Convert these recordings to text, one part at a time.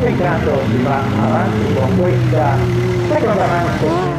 Intanto si va avanti con questa seconda manche.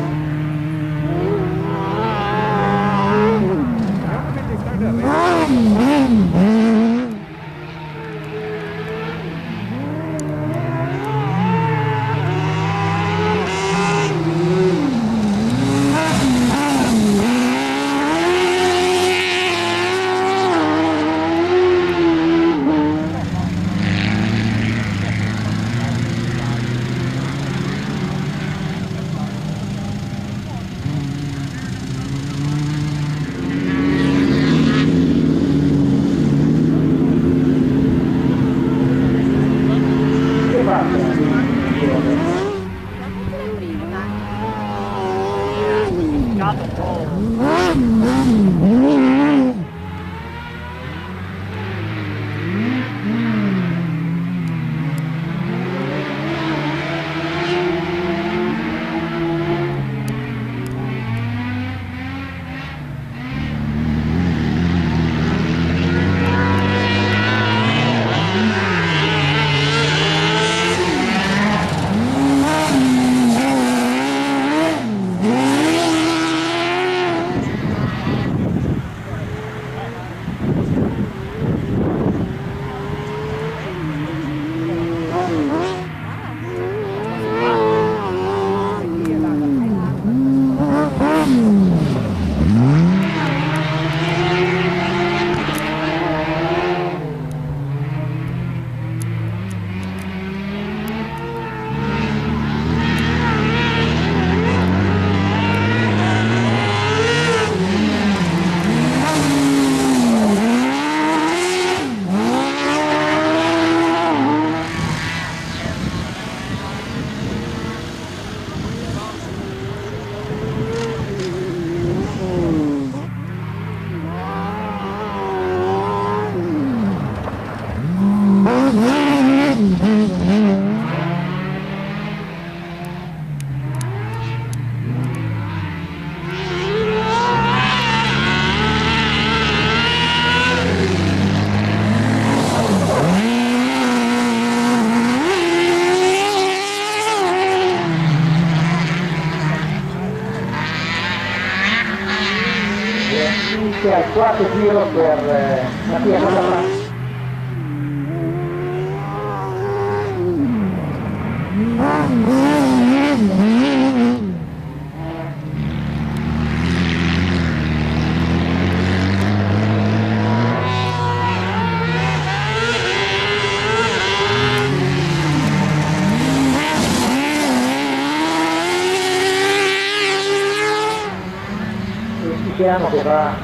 Inizia il quarto giro per Mattia Català. Che va a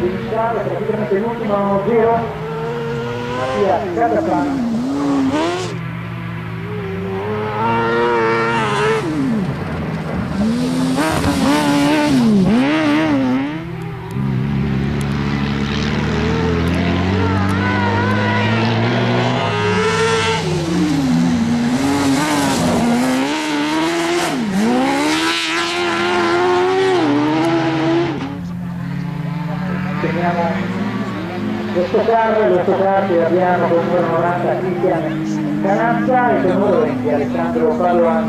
iniziare praticamente l'ultimo giro, Mattia Català. Questo carro che abbiamo con il numero 90 Cristian Canazza e con il numero 20 Alessandro Padoan.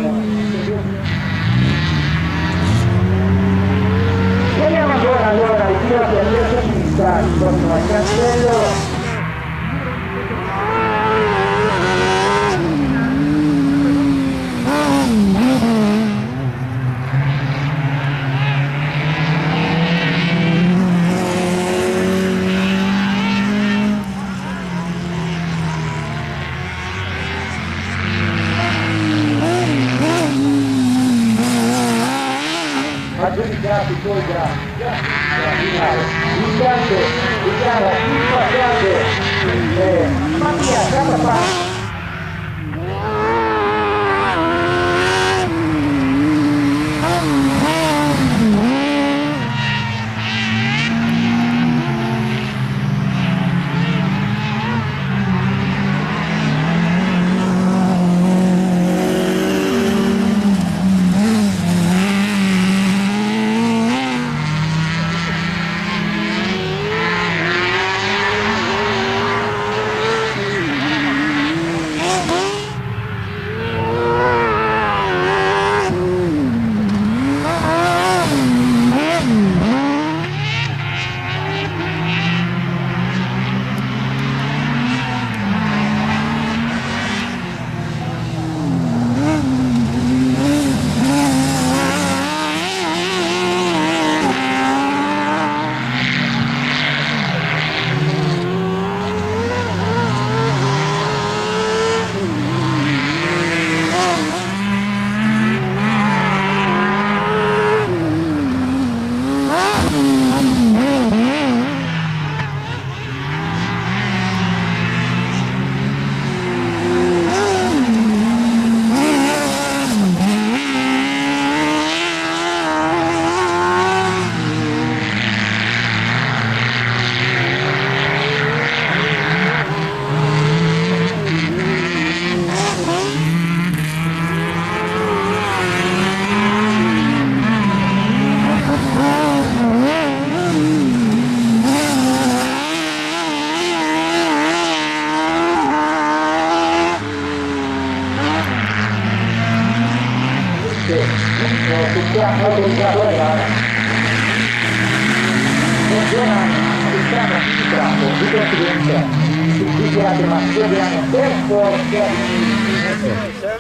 Vediamo ancora allora il pilota del terzo pista, il prossimo al cancello. Aggiudicati poi da finale. Intanto, il passaggio Mattia, casa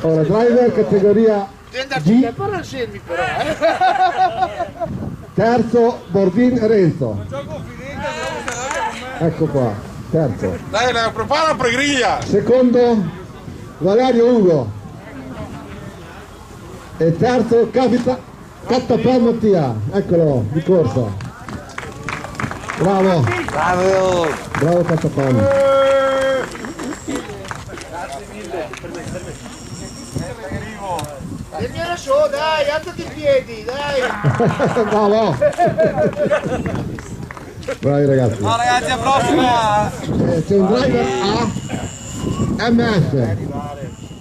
Ora, driver categoria G, terzo Bordin Renzo, ecco qua, terzo. Dai, prepara la pregriglia. Secondo Valerio Ugo e terzo Cattapel Mattia, eccolo di corsa. Bravo, bravo Cattapel. Il mio su, dai, alzati in piedi, dai! Bravo! Bravi ragazzi! No ragazzi, a prossima! C'è un driver a MS.